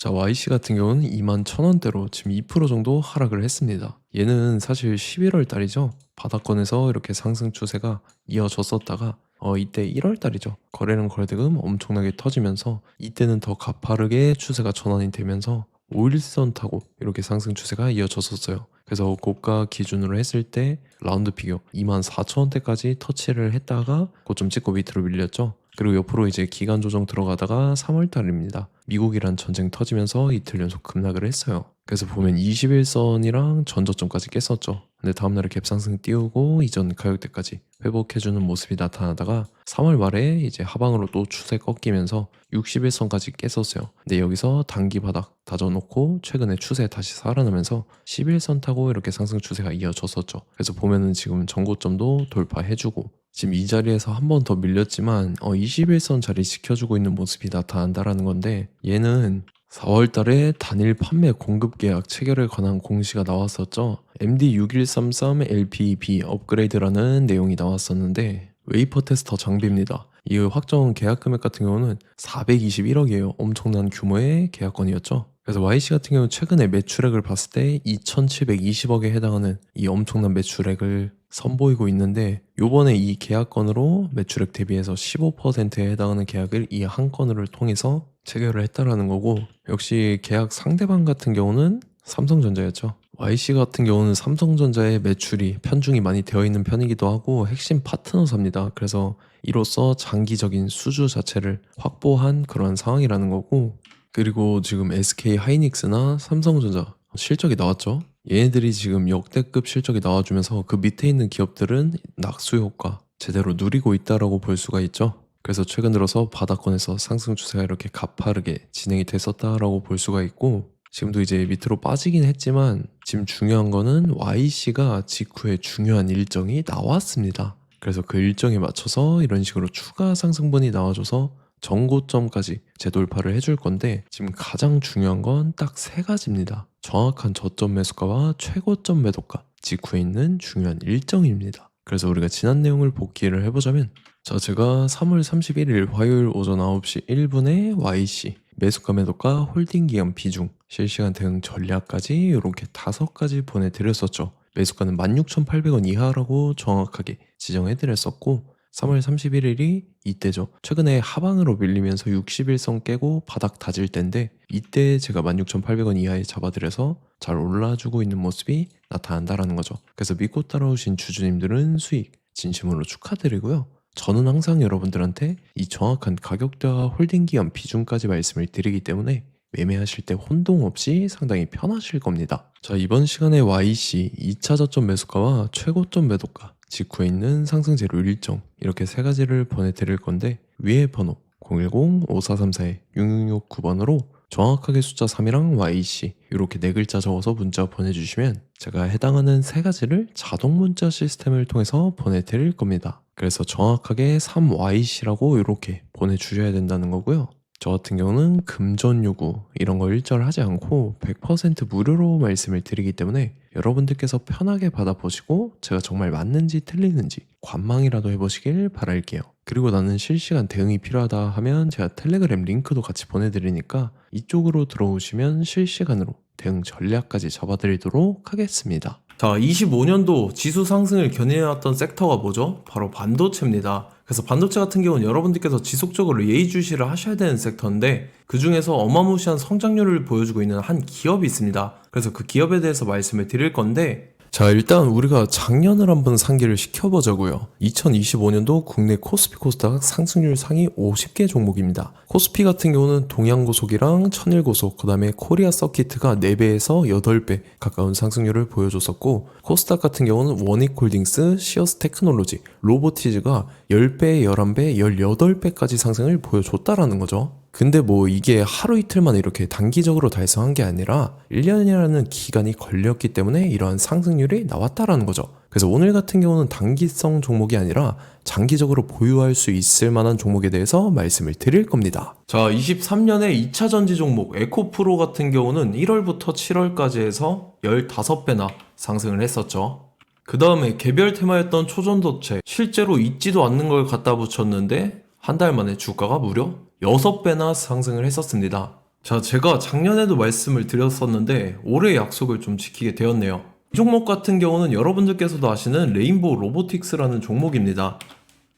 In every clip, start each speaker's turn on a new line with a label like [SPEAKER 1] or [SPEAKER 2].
[SPEAKER 1] 자, YC 같은 경우는 21,000원대로 지금 2% 정도 하락을 했습니다. 얘는 사실 11월 달이죠. 바닥권에서 이렇게 상승 추세가 이어졌었다가 이때 1월 달이죠. 거래량 거래대금 엄청나게 터지면서 이때는 더 가파르게 추세가 전환이 되면서 5일선 타고 이렇게 상승 추세가 이어졌었어요. 그래서 고가 기준으로 했을 때 라운드 피겨 24,000원대까지 터치를 했다가 고점 찍고 밑으로 밀렸죠. 그리고 옆으로 이제 기간 조정 들어가다가 3월 달입니다. 미국이란 전쟁 터지면서 이틀 연속 급락을 했어요. 그래서 보면 21선이랑 전저점까지 깼었죠. 근데 다음날에 갭상승 띄우고 이전 가격대까지 회복해주는 모습이 나타나다가 3월 말에 이제 하방으로 또 추세 꺾이면서 61선까지 깼었어요. 근데 여기서 단기 바닥 다져놓고 최근에 추세 다시 살아나면서 11선 타고 이렇게 상승 추세가 이어졌었죠. 그래서 보면은 지금 전고점도 돌파해주고 지금 이 자리에서 한 번 더 밀렸지만 21선 자리 지켜주고 있는 모습이 나타난다라는 건데, 얘는 4월 달에 단일 판매 공급 계약 체결에 관한 공시가 나왔었죠. MD6133 LPB 업그레이드라는 내용이 나왔었는데 웨이퍼 테스터 장비입니다. 이 확정 계약 금액 같은 경우는 421억이에요. 엄청난 규모의 계약건이었죠. 그래서 YC 같은 경우 최근에 매출액을 봤을 때 2,720억에 해당하는 이 엄청난 매출액을 선보이고 있는데, 요번에 이 계약건으로 매출액 대비해서 15%에 해당하는 계약을 이 한 건을 통해서 체결을 했다라는 거고, 역시 계약 상대방 같은 경우는 삼성전자였죠. YC 같은 경우는 삼성전자의 매출이 편중이 많이 되어 있는 편이기도 하고 핵심 파트너사입니다. 그래서 이로써 장기적인 수주 자체를 확보한 그런 상황이라는 거고, 그리고 지금 SK 하이닉스나 삼성전자 실적이 나왔죠. 얘네들이 지금 역대급 실적이 나와주면서 그 밑에 있는 기업들은 낙수 효과 제대로 누리고 있다라고 볼 수가 있죠. 그래서 최근 들어서 바닥권에서 상승 추세가 이렇게 가파르게 진행이 됐었다라고 볼 수가 있고, 지금도 이제 밑으로 빠지긴 했지만 지금 중요한 거는 YC가 직후에 중요한 일정이 나왔습니다. 그래서 그 일정에 맞춰서 이런 식으로 추가 상승분이 나와줘서 전고점까지 재돌파를 해줄 건데, 지금 가장 중요한 건 딱 세 가지입니다. 정확한 저점 매수가와 최고점 매도가, 직후에 있는 중요한 일정입니다. 그래서 우리가 지난 내용을 복기를 해보자면, 자, 제가 3월 31일 화요일 오전 9시 1분에 YC 매수가 매도가 홀딩 기간 비중 실시간 대응 전략까지 이렇게 5가지 보내드렸었죠. 매수가는 16,800원 이하라고 정확하게 지정해드렸었고, 3월 31일이 이때죠. 최근에 하방으로 밀리면서 60일선 깨고 바닥 다질 때인데, 이때 제가 16,800원 이하에 잡아드려서 잘 올라주고 있는 모습이 나타난다라는 거죠. 그래서 믿고 따라오신 주주님들은 수익 진심으로 축하드리고요. 저는 항상 여러분들한테 이 정확한 가격대와 홀딩 기간 비중까지 말씀을 드리기 때문에 매매하실 때 혼동 없이 상당히 편하실 겁니다. 자, 이번 시간에 YC 2차 저점 매수가와 최고점 매도가, 직후에 있는 상승 재료 일정, 이렇게 세 가지를 보내드릴 건데, 위에 번호 010-5434-6669번으로 정확하게 숫자 3이랑 YC 이렇게 네 글자 적어서 문자 보내주시면 제가 해당하는 세 가지를 자동 문자 시스템을 통해서 보내드릴 겁니다. 그래서 정확하게 3YC라고 이렇게 보내주셔야 된다는 거고요. 저 같은 경우는 금전 요구 이런 거 일절하지 않고 100% 무료로 말씀을 드리기 때문에 여러분들께서 편하게 받아보시고 제가 정말 맞는지 틀리는지 관망이라도 해보시길 바랄게요. 그리고 나는 실시간 대응이 필요하다 하면 제가 텔레그램 링크도 같이 보내드리니까 이쪽으로 들어오시면 실시간으로 대응 전략까지 잡아드리도록 하겠습니다. 자, 25년도 지수 상승을 견인해왔던 섹터가 뭐죠? 바로 반도체입니다. 그래서 반도체 같은 경우는 여러분들께서 지속적으로 예의주시를 하셔야 되는 섹터인데, 그 중에서 어마무시한 성장률을 보여주고 있는 한 기업이 있습니다. 그래서 그 기업에 대해서 말씀을 드릴 건데, 자, 일단 우리가 작년을 한번 상기를 시켜보자고요. 2025년도 국내 코스피 코스닥 상승률 상위 50개 종목입니다. 코스피 같은 경우는 동양고속이랑 천일고속, 그 다음에 코리아 서키트가 4배에서 8배 가까운 상승률을 보여줬었고, 코스닥 같은 경우는 원익홀딩스, 시어스 테크놀로지, 로보티즈가 10배, 11배, 18배까지 상승을 보여줬다라는 거죠. 근데 뭐 이게 하루 이틀만 이렇게 단기적으로 달성한 게 아니라 1년이라는 기간이 걸렸기 때문에 이러한 상승률이 나왔다라는 거죠. 그래서 오늘 같은 경우는 단기성 종목이 아니라 장기적으로 보유할 수 있을 만한 종목에 대해서 말씀을 드릴 겁니다. 자, 23년에 2차 전지 종목 에코프로 같은 경우는 1월부터 7월까지 해서 15배나 상승을 했었죠. 그 다음에 개별 테마였던 초전도체, 실제로 있지도 않는 걸 갖다 붙였는데 한 달 만에 주가가 무려 6배나 상승을 했었습니다. 자, 제가 작년에도 말씀을 드렸었는데 올해 약속을 좀 지키게 되었네요. 이 종목 같은 경우는 여러분들께서도 아시는 레인보우 로보틱스라는 종목입니다.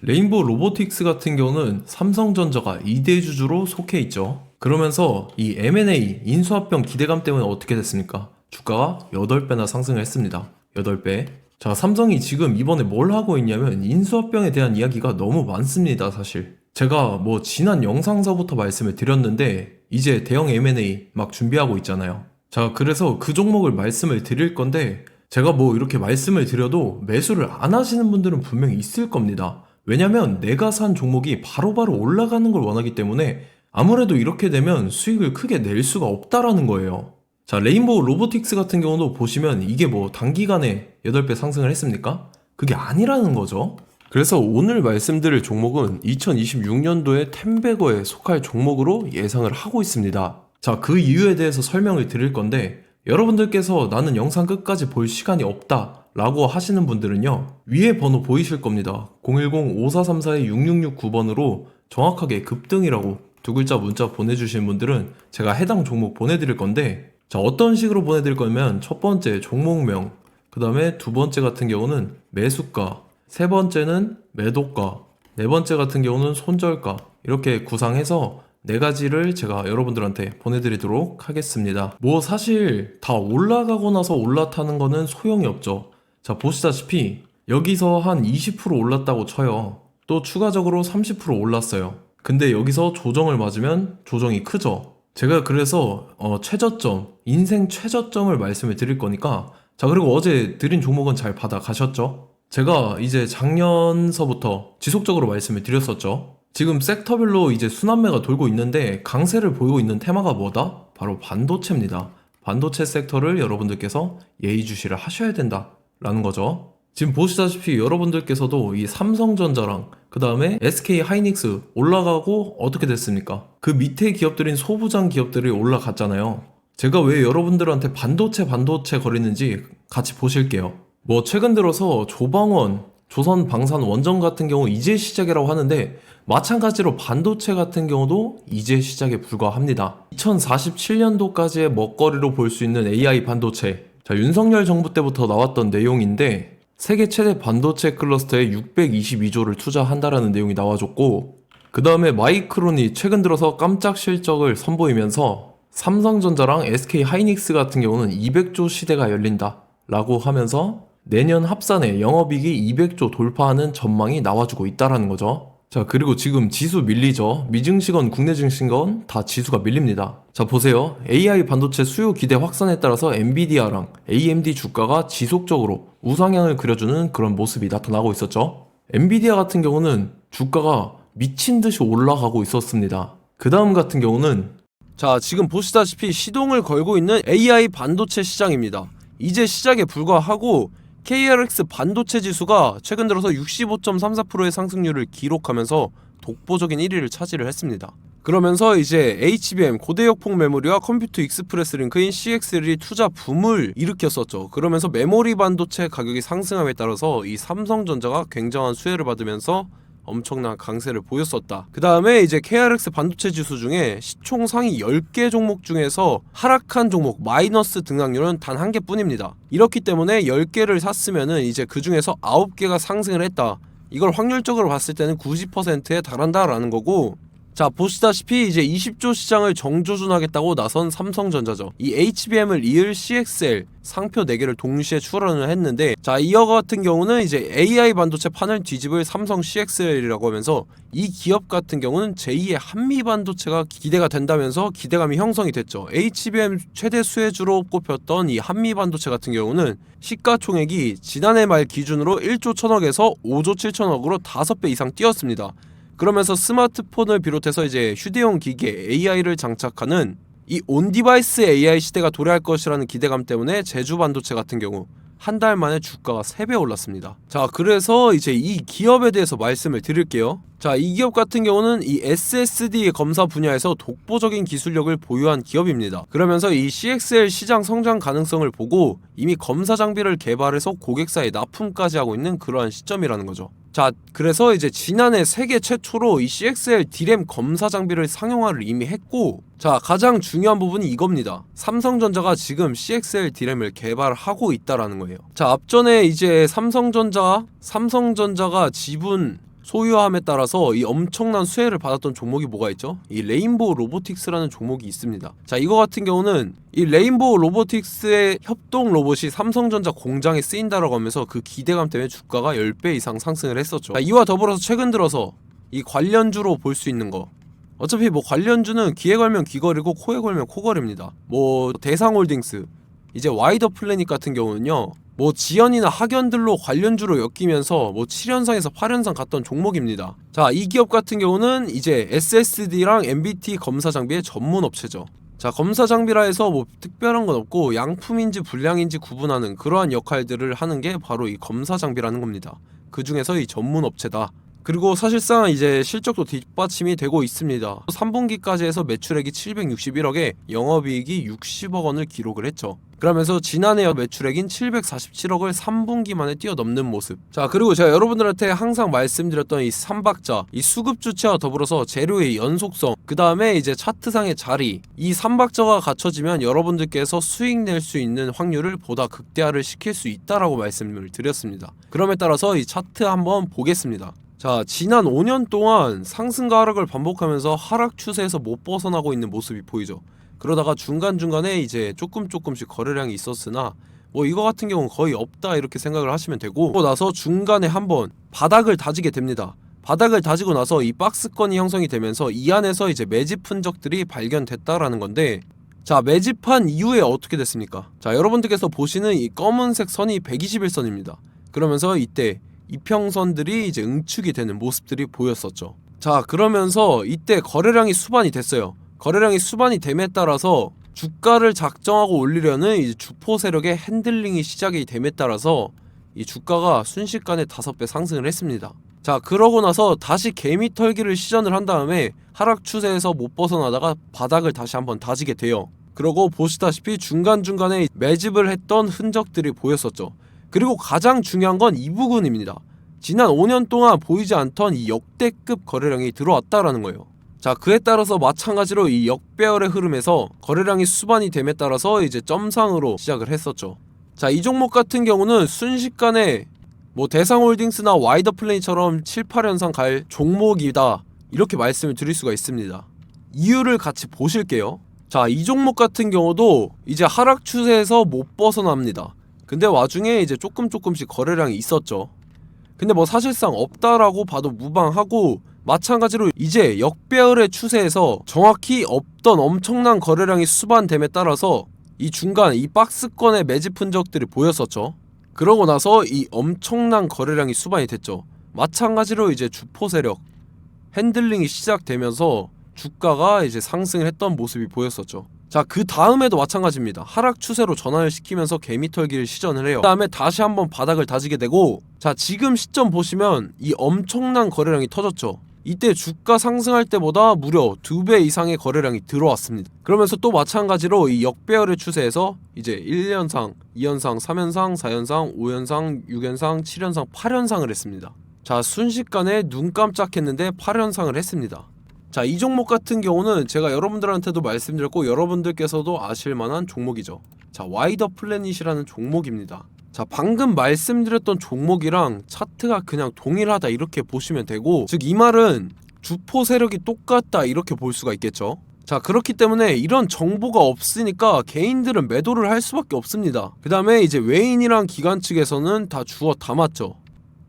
[SPEAKER 1] 레인보우 로보틱스 같은 경우는 삼성전자가 2대 주주로 속해 있죠. 그러면서 이 M&A 인수합병 기대감 때문에 어떻게 됐습니까? 주가가 8배나 상승을 했습니다. 8배. 자, 삼성이 지금 이번에 뭘 하고 있냐면 인수합병에 대한 이야기가 너무 많습니다, 사실. 제가 뭐 지난 영상서부터 말씀을 드렸는데 이제 대형 M&A 막 준비하고 있잖아요. 자, 그래서 그 종목을 말씀을 드릴 건데 제가 뭐 이렇게 말씀을 드려도 매수를 안 하시는 분들은 분명히 있을 겁니다. 왜냐면 내가 산 종목이 바로바로 올라가는 걸 원하기 때문에 아무래도 이렇게 되면 수익을 크게 낼 수가 없다라는 거예요. 자, 레인보우 로보틱스 같은 경우도 보시면 이게 뭐 단기간에 8배 상승을 했습니까? 그게 아니라는 거죠. 그래서 오늘 말씀드릴 종목은 2026년도에 템베거에 속할 종목으로 예상을 하고 있습니다. 자, 그 이유에 대해서 설명을 드릴 건데 여러분들께서 나는 영상 끝까지 볼 시간이 없다 라고 하시는 분들은요, 위에 번호 보이실 겁니다. 010-5434-6669번으로 정확하게 급등이라고 두 글자 문자 보내주시는 분들은 제가 해당 종목 보내드릴 건데, 자, 어떤 식으로 보내드릴 거냐면 첫 번째 종목명, 그 다음에 두 번째 같은 경우는 매수가, 세 번째는 매도가, 네 번째 같은 경우는 손절가, 이렇게 구상해서 네 가지를 제가 여러분들한테 보내드리도록 하겠습니다. 뭐 사실 다 올라가고 나서 올라타는 거는 소용이 없죠. 자, 보시다시피 여기서 한 20% 올랐다고 쳐요. 또 추가적으로 30% 올랐어요. 근데 여기서 조정을 맞으면 조정이 크죠. 제가 그래서 최저점, 인생 최저점을 말씀을 드릴 거니까, 자, 그리고 어제 드린 종목은 잘 받아 가셨죠? 제가 이제 작년서부터 지속적으로 말씀을 드렸었죠. 지금 섹터별로 이제 순환매가 돌고 있는데 강세를 보이고 있는 테마가 뭐다? 바로 반도체입니다. 반도체 섹터를 여러분들께서 예의주시를 하셔야 된다라는 거죠. 지금 보시다시피 여러분들께서도 이 삼성전자랑 그 다음에 SK 하이닉스 올라가고 어떻게 됐습니까? 그 밑에 기업들인 소부장 기업들이 올라갔잖아요. 제가 왜 여러분들한테 반도체 거리는지 같이 보실게요. 뭐 최근 들어서 조방원, 조선방산 원전 같은 경우 이제 시작이라고 하는데 마찬가지로 반도체 같은 경우도 이제 시작에 불과합니다. 2047년도까지의 먹거리로 볼 수 있는 AI 반도체. 자, 윤석열 정부 때부터 나왔던 내용인데 세계 최대 반도체 클러스터에 622조를 투자한다라는 내용이 나와줬고, 그 다음에 마이크론이 최근 들어서 깜짝 실적을 선보이면서 삼성전자랑 SK 하이닉스 같은 경우는 200조 시대가 열린다 라고 하면서 내년 합산에 영업이익이 200조 돌파하는 전망이 나와주고 있다라는 거죠. 자, 그리고 지금 지수 밀리죠. 미증시건 국내 증시건 다 지수가 밀립니다. 자, 보세요. AI 반도체 수요 기대 확산에 따라서 엔비디아랑 AMD 주가가 지속적으로 우상향을 그려주는 그런 모습이 나타나고 있었죠. 엔비디아 같은 경우는 주가가 미친 듯이 올라가고 있었습니다. 그 다음 같은 경우는, 자, 지금 보시다시피 시동을 걸고 있는 AI 반도체 시장입니다. 이제 시작에 불과하고 KRX 반도체 지수가 최근 들어서 65.34%의 상승률을 기록하면서 독보적인 1위를 차지를 했습니다. 그러면서 이제 HBM 고대역폭 메모리와 컴퓨터 익스프레스 링크인 CXL이 투자 붐을 일으켰었죠. 그러면서 메모리 반도체 가격이 상승함에 따라서 이 삼성전자가 굉장한 수혜를 받으면서 엄청난 강세를 보였었다. 그 다음에 이제 KRX 반도체 지수 중에 시총 상위 10개 종목 중에서 하락한 종목 마이너스 등락률은 단 1개뿐입니다. 이렇기 때문에 10개를 샀으면은 이제 그 중에서 9개가 상승을 했다. 이걸 확률적으로 봤을 때는 90%에 달한다라는 거고, 자, 보시다시피 이제 20조 시장을 정조준하겠다고 나선 삼성전자죠. 이 HBM을 이을 CXL 상표 4개를 동시에 출원을 했는데, 자, 이어 같은 경우는 이제 AI 반도체 판을 뒤집을 삼성 CXL이라고 하면서 이 기업 같은 경우는 제2의 한미 반도체가 기대가 된다면서 기대감이 형성이 됐죠. HBM 최대 수혜주로 꼽혔던 이 한미 반도체 같은 경우는 시가총액이 지난해 말 기준으로 1조 1000억에서 5조 7천억으로 5배 이상 뛰었습니다. 그러면서 스마트폰을 비롯해서 이제 휴대용 기기에 AI를 장착하는 이 온디바이스 AI 시대가 도래할 것이라는 기대감 때문에 제주 반도체 같은 경우 한 달 만에 주가가 3배 올랐습니다. 자, 그래서 이제 이 기업에 대해서 말씀을 드릴게요. 자, 이 기업 같은 경우는 이 SSD 검사 분야에서 독보적인 기술력을 보유한 기업입니다. 그러면서 이 CXL 시장 성장 가능성을 보고 이미 검사 장비를 개발해서 고객사에 납품까지 하고 있는 그러한 시점이라는 거죠.
[SPEAKER 2] 자, 그래서 이제 지난해 세계 최초로 이 CXL D램 검사 장비를 상용화를 이미 했고, 자, 가장 중요한 부분이 이겁니다. 삼성전자가 지금 CXL D램을 개발하고 있다라는 거예요. 자, 앞전에 이제 삼성전자가 지분 소유함에 따라서 이 엄청난 수혜를 받았던 종목이 뭐가 있죠? 이 레인보우 로보틱스라는 종목이 있습니다. 자, 이거 같은 경우는 이 레인보우 로보틱스의 협동 로봇이 삼성전자 공장에 쓰인다라고 하면서 그 기대감 때문에 주가가 10배 이상 상승을 했었죠. 자, 이와 더불어서 최근 들어서 이 관련주로 볼 수 있는 거, 어차피 뭐 관련주는 귀에 걸면 귀걸이고 코에 걸면 코걸입니다. 뭐 대상홀딩스, 이제 와이더 플래닛 같은 경우는요, 뭐 지연이나 학연들로 관련주로 엮이면서 뭐 7연상에서 8연상 갔던 종목입니다. 자, 이 기업 같은 경우는 이제 SSD랑 MBT 검사 장비의 전문 업체죠. 자, 검사 장비라 해서 뭐 특별한 건 없고 양품인지 불량인지 구분하는 그러한 역할들을 하는 게 바로 이 검사 장비라는 겁니다. 그 중에서 이 전문 업체다. 그리고 사실상 이제 실적도 뒷받침이 되고 있습니다. 3분기까지 해서 매출액이 761억에 영업이익이 60억 원을 기록을 했죠. 그러면서 지난해 매출액인 747억을 3분기 만에 뛰어넘는 모습. 자, 그리고 제가 여러분들한테 항상 말씀드렸던 이 3박자, 이 수급 주체와 더불어서 재료의 연속성, 그 다음에 이제 차트상의 자리, 이 3박자가 갖춰지면 여러분들께서 수익 낼 수 있는 확률을 보다 극대화를 시킬 수 있다라고 말씀을 드렸습니다. 그럼에 따라서 이 차트 한번 보겠습니다. 자, 지난 5년 동안 상승과 하락을 반복하면서 하락 추세에서 못 벗어나고 있는 모습이 보이죠. 그러다가 중간중간에 이제 조금씩 거래량이 있었으나 뭐 이거 같은 경우는 거의 없다 이렇게 생각을 하시면 되고, 그러고 나서 중간에 한번 바닥을 다지게 됩니다. 바닥을 다지고 나서 이 박스권이 형성이 되면서 이 안에서 이제 매집 흔적들이 발견됐다라는 건데, 자, 매집한 이후에 어떻게 됐습니까? 자, 여러분들께서 보시는 이 검은색 선이 121선입니다. 그러면서 이때 이평선들이 이제 응축이 되는 모습들이 보였었죠. 자, 그러면서 이때 거래량이 수반이 됐어요. 거래량이 수반이 됨에 따라서 주가를 작정하고 올리려는 이제 주포 세력의 핸들링이 시작이 됨에 따라서 이 주가가 순식간에 5배 상승을 했습니다. 자, 그러고 나서 다시 개미 털기를 시전을 한 다음에 하락 추세에서 못 벗어나다가 바닥을 다시 한번 다지게 돼요. 그러고 보시다시피 중간중간에 매집을 했던 흔적들이 보였었죠. 그리고 가장 중요한 건 이 부분입니다. 지난 5년 동안 보이지 않던 이 역대급 거래량이 들어왔다라는 거예요. 자, 그에 따라서 마찬가지로 이 역배열의 흐름에서 거래량이 수반이 됨에 따라서 이제 점상으로 시작을 했었죠. 자, 이 종목 같은 경우는 순식간에 뭐 대상홀딩스나 와이더 플래닛처럼 7, 8연상 갈 종목이다 이렇게 말씀을 드릴 수가 있습니다. 이유를 같이 보실게요. 자, 이 종목 같은 경우도 이제 하락 추세에서 못 벗어납니다. 근데 와중에 이제 조금씩 거래량이 있었죠. 근데 뭐 사실상 없다라고 봐도 무방하고, 마찬가지로 이제 역배열의 추세에서 정확히 없던 엄청난 거래량이 수반됨에 따라서 이 중간 이 박스권의 매집 흔적들이 보였었죠. 그러고 나서 이 엄청난 거래량이 수반이 됐죠. 마찬가지로 이제 주포 세력 핸들링이 시작되면서 주가가 이제 상승을 했던 모습이 보였었죠. 자, 그 다음에도 마찬가지입니다. 하락 추세로 전환을 시키면서 개미털기를 시전을 해요. 그 다음에 다시 한번 바닥을 다지게 되고, 자, 지금 시점 보시면 이 엄청난 거래량이 터졌죠. 이때 주가 상승할 때보다 무려 2배 이상의 거래량이 들어왔습니다. 그러면서 또 마찬가지로 이 역배열의 추세에서 이제 1연상, 2연상, 3연상, 4연상, 5연상, 6연상, 7연상, 8연상을 했습니다. 자, 순식간에 눈 깜짝했는데 8연상을 했습니다. 자, 이 종목 같은 경우는 제가 여러분들한테도 말씀드렸고 여러분들께서도 아실만한 종목이죠. 자, 와이더 플래닛이라는 종목입니다. 자, 방금 말씀드렸던 종목이랑 차트가 그냥 동일하다 이렇게 보시면 되고, 즉 이 말은 주포 세력이 똑같다 이렇게 볼 수가 있겠죠. 자, 그렇기 때문에 이런 정보가 없으니까 개인들은 매도를 할 수밖에 없습니다. 그 다음에 이제 외인이랑 기관 측에서는 다 주워 담았죠.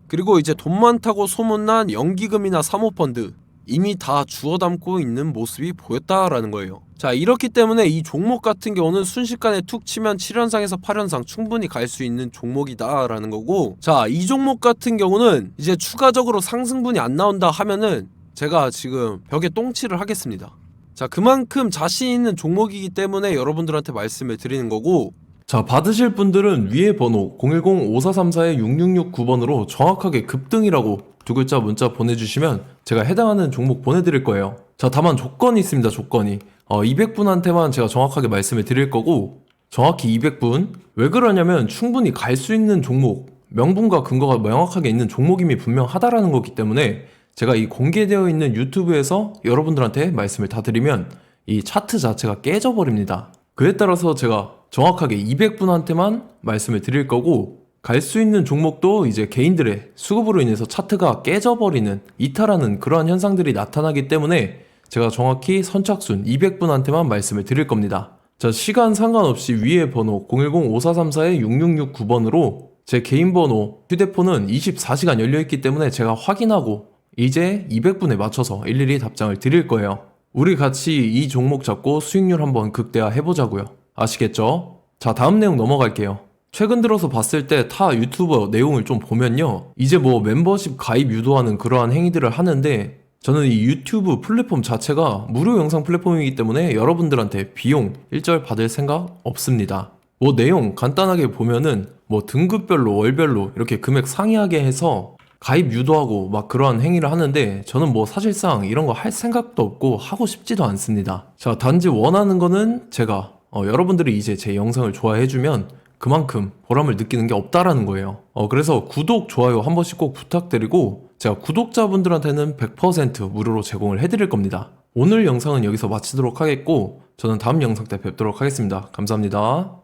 [SPEAKER 2] 그리고 이제 돈 많다고 소문난 연기금이나 사모펀드 이미 다 주워 담고 있는 모습이 보였다라는 거예요. 자, 이렇기 때문에 이 종목 같은 경우는 순식간에 툭 치면 7연상에서 8연상 충분히 갈 수 있는 종목이다 라는 거고, 자, 이 종목 같은 경우는 이제 추가적으로 상승분이 안 나온다 하면은 제가 지금 벽에 똥칠을 하겠습니다. 자, 그만큼 자신 있는 종목이기 때문에 여러분들한테 말씀을 드리는 거고,
[SPEAKER 1] 자, 받으실 분들은 위에 번호 010-5434-6669번으로 정확하게 급등이라고 두 글자 문자 보내주시면 제가 해당하는 종목 보내드릴 거예요. 자, 다만 조건이 있습니다. 조건이 200분한테만 제가 정확하게 말씀을 드릴 거고, 정확히 200분. 왜 그러냐면 충분히 갈 수 있는 종목 명분과 근거가 명확하게 있는 종목임이 분명하다라는 거기 때문에 제가 이 공개되어 있는 유튜브에서 여러분들한테 말씀을 다 드리면 이 차트 자체가 깨져버립니다. 그에 따라서 제가 정확하게 200분한테만 말씀을 드릴 거고, 갈 수 있는 종목도 이제 개인들의 수급으로 인해서 차트가 깨져버리는, 이탈하는 그러한 현상들이 나타나기 때문에 제가 정확히 선착순 200분한테만 말씀을 드릴 겁니다. 자, 시간 상관없이 위에 번호 010-5434-6669번으로 제 개인 번호, 휴대폰은 24시간 열려있기 때문에 제가 확인하고 이제 200분에 맞춰서 일일이 답장을 드릴 거예요. 우리 같이 이 종목 잡고 수익률 한번 극대화 해보자고요. 아시겠죠? 자, 다음 내용 넘어갈게요. 최근 들어서 봤을 때 타 유튜버 내용을 좀 보면요, 이제 뭐 멤버십 가입 유도하는 그러한 행위들을 하는데, 저는 이 유튜브 플랫폼 자체가 무료 영상 플랫폼이기 때문에 여러분들한테 비용 일절 받을 생각 없습니다. 뭐 내용 간단하게 보면은 뭐 등급별로 월별로 이렇게 금액 상이하게 해서 가입 유도하고 막 그러한 행위를 하는데, 저는 뭐 사실상 이런 거 할 생각도 없고 하고 싶지도 않습니다. 자, 단지 원하는 거는 제가 여러분들이 이제 제 영상을 좋아해주면 그만큼 보람을 느끼는 게 없다라는 거예요. 그래서 구독, 좋아요 한 번씩 꼭 부탁드리고, 제가 구독자분들한테는 100% 무료로 제공을 해드릴 겁니다. 오늘 영상은 여기서 마치도록 하겠고, 저는 다음 영상 때 뵙도록 하겠습니다. 감사합니다.